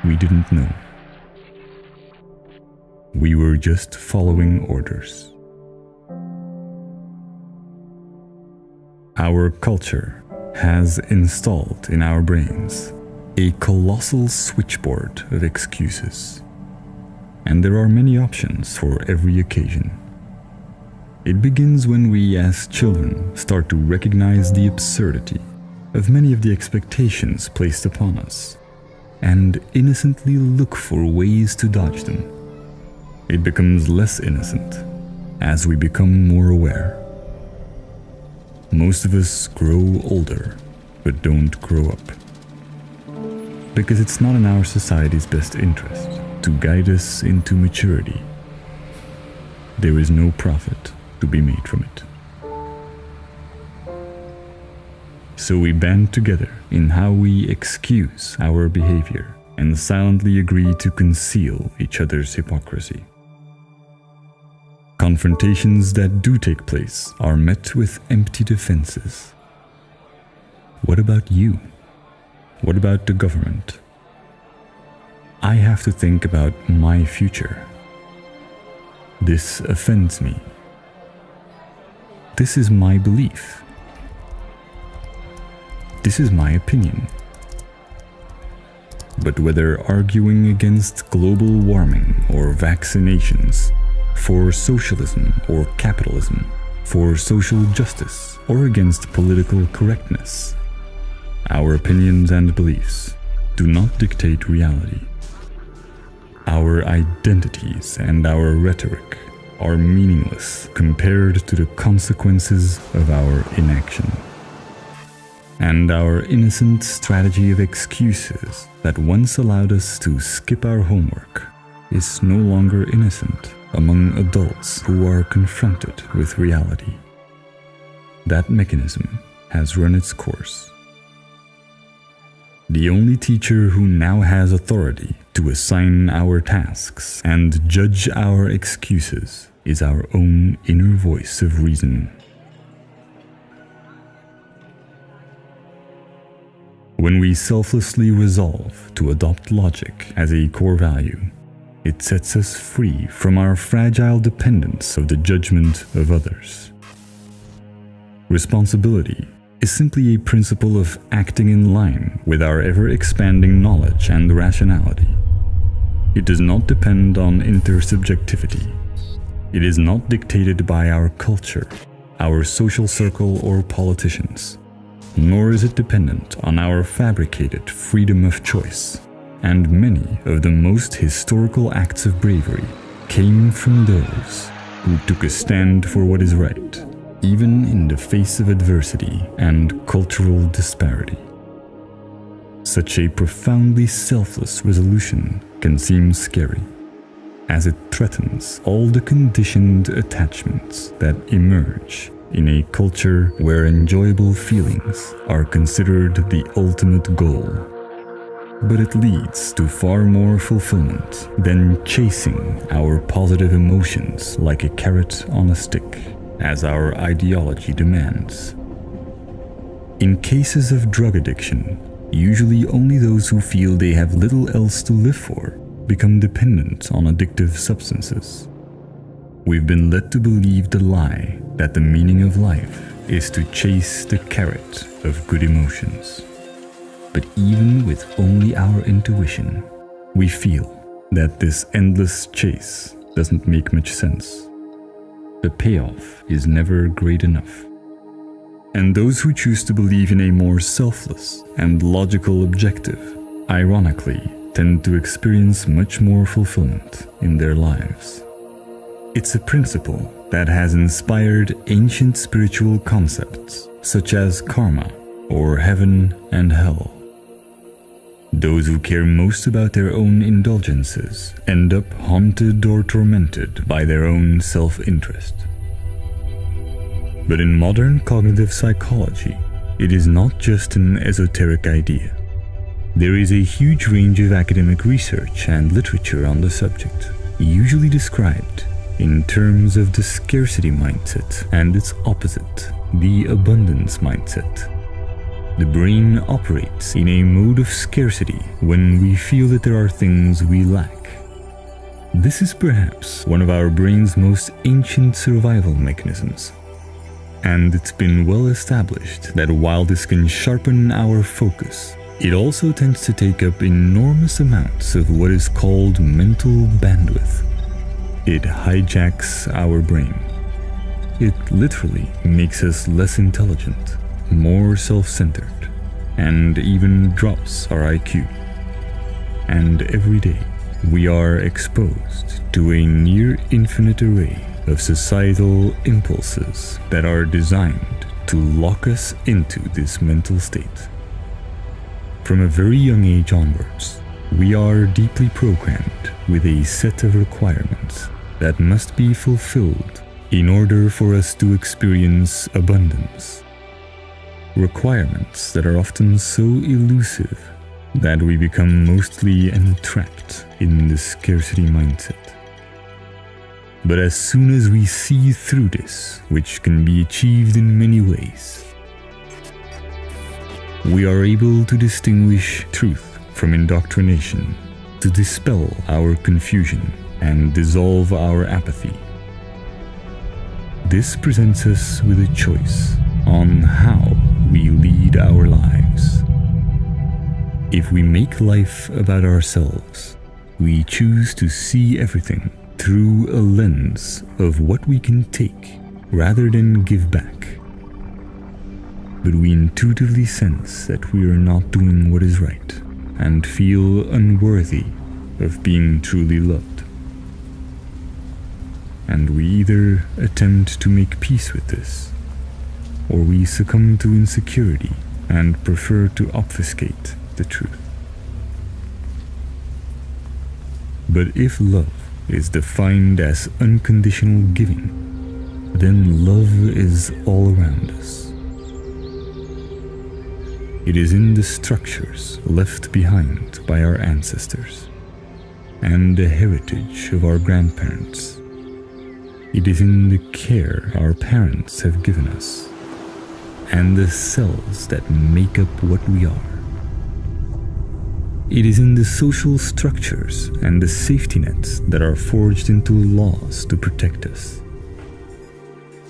A: We didn't know. We were just following orders. Our culture has installed in our brains a colossal switchboard of excuses, and there are many options for every occasion. It begins when we as children start to recognize the absurdity of many of the expectations placed upon us, and innocently look for ways to dodge them. It becomes less innocent as we become more aware. Most of us grow older, but don't grow up. Because it's not in our society's best interest to guide us into maturity. There is no profit to be made from it. So we band together in how we excuse our behavior and silently agree to conceal each other's hypocrisy. Confrontations that do take place are met with empty defenses. What about you? What about the government? I have to think about my future. This offends me. This is my belief. This is my opinion. But whether arguing against global warming or vaccinations, for socialism or capitalism, for social justice or against political correctness, our opinions and beliefs do not dictate reality. Our identities and our rhetoric are meaningless compared to the consequences of our inaction. And our innocent strategy of excuses that once allowed us to skip our homework is no longer innocent among adults who are confronted with reality. that mechanism has run its course. The only teacher who now has authority to assign our tasks and judge our excuses is our own inner voice of reason. When we selflessly resolve to adopt logic as a core value, it sets us free from our fragile dependence of the judgment of others. Responsibility is simply a principle of acting in line with our ever-expanding knowledge and rationality. It does not depend on intersubjectivity. It is not dictated by our culture, our social circle, or politicians, nor is it dependent on our fabricated freedom of choice. And many of the most historical acts of bravery came from those who took a stand for what is right, even in the face of adversity and cultural disparity. Such a profoundly selfless resolution can seem scary, as it threatens all the conditioned attachments that emerge in a culture where enjoyable feelings are considered the ultimate goal. But it leads to far more fulfillment than chasing our positive emotions like a carrot on a stick, as our ideology demands. In cases of drug addiction, usually only those who feel they have little else to live for become dependent on addictive substances. We've been led to believe the lie that the meaning of life is to chase the carrot of good emotions. But even with only our intuition, we feel that this endless chase doesn't make much sense. The payoff is never great enough. And those who choose to believe in a more selfless and logical objective, ironically, tend to experience much more fulfillment in their lives. It's a principle that has inspired ancient spiritual concepts such as karma or heaven and hell. Those who care most about their own indulgences end up haunted or tormented by their own self-interest. But in modern cognitive psychology, it is not just an esoteric idea. There is a huge range of academic research and literature on the subject, usually described in terms of the scarcity mindset and its opposite, the abundance mindset. The brain operates in a mode of scarcity when we feel that there are things we lack. This is perhaps one of our brain's most ancient survival mechanisms. And it's been well established that while this can sharpen our focus, it also tends to take up enormous amounts of what is called mental bandwidth. It hijacks our brain. It literally makes us less intelligent, more self-centered, and even drops our IQ. And every day, we are exposed to a near infinite array of societal impulses that are designed to lock us into this mental state. From a very young age onwards, we are deeply programmed with a set of requirements that must be fulfilled in order for us to experience abundance. Requirements that are often so elusive that we become mostly entrapped in the scarcity mindset. But as soon as we see through this, which can be achieved in many ways, we are able to distinguish truth from indoctrination, to dispel our confusion and dissolve our apathy. This presents us with a choice on how we lead our lives. If we make life about ourselves, we choose to see everything through a lens of what we can take rather than give back. But we intuitively sense that we are not doing what is right and feel unworthy of being truly loved. And we either attempt to make peace with this, or we succumb to insecurity and prefer to obfuscate the truth. But if love is defined as unconditional giving, then love is all around us. It is in the structures left behind by our ancestors and the heritage of our grandparents. It is in the care our parents have given us and the cells that make up what we are. It is in the social structures and the safety nets that are forged into laws to protect us.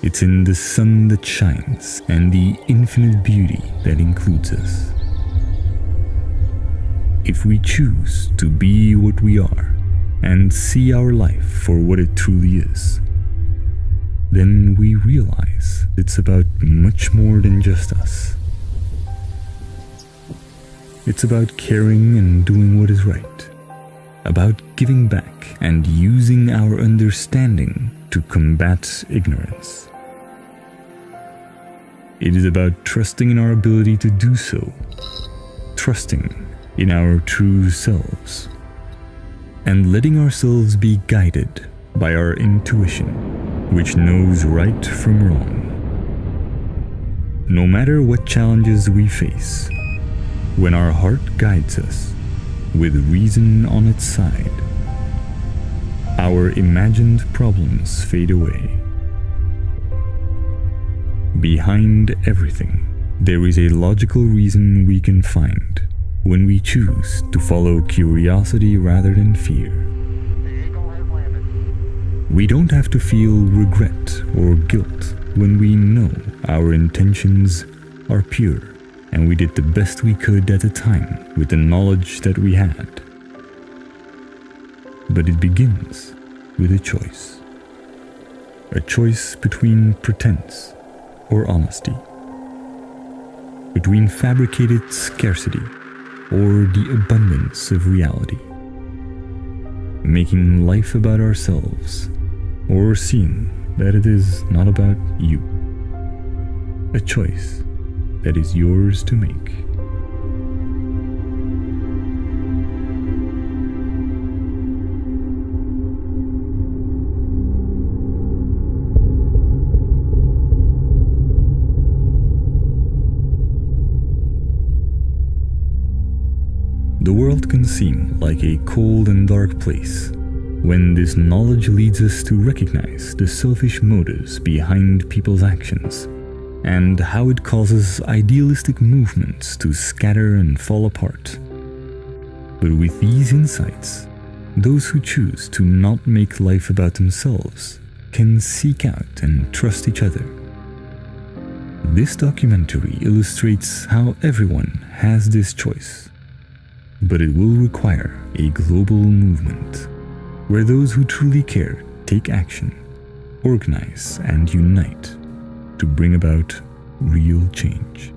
A: It's in the sun that shines and the infinite beauty that includes us. If we choose to be what we are and see our life for what it truly is, then we realize it's about much more than just us. It's about caring and doing what is right, about giving back and using our understanding to combat ignorance. It is about trusting in our ability to do so, trusting in our true selves, and letting ourselves be guided by our intuition, which knows right from wrong. No matter what challenges we face, when our heart guides us with reason on its side, our imagined problems fade away. Behind everything, there is a logical reason we can find when we choose to follow curiosity rather than fear. We don't have to feel regret or guilt when we know our intentions are pure and we did the best we could at the time with the knowledge that we had. But it begins with a choice. A choice between pretense or honesty, between fabricated scarcity or the abundance of reality, making life about ourselves or seeing that it is not about you. A choice that is yours to make. The world can seem like a cold and dark place when this knowledge leads us to recognize the selfish motives behind people's actions and how it causes idealistic movements to scatter and fall apart. But with these insights, those who choose to not make life about themselves can seek out and trust each other. This documentary illustrates how everyone has this choice, but it will require a global movement where those who truly care take action, organize, and unite to bring about real change.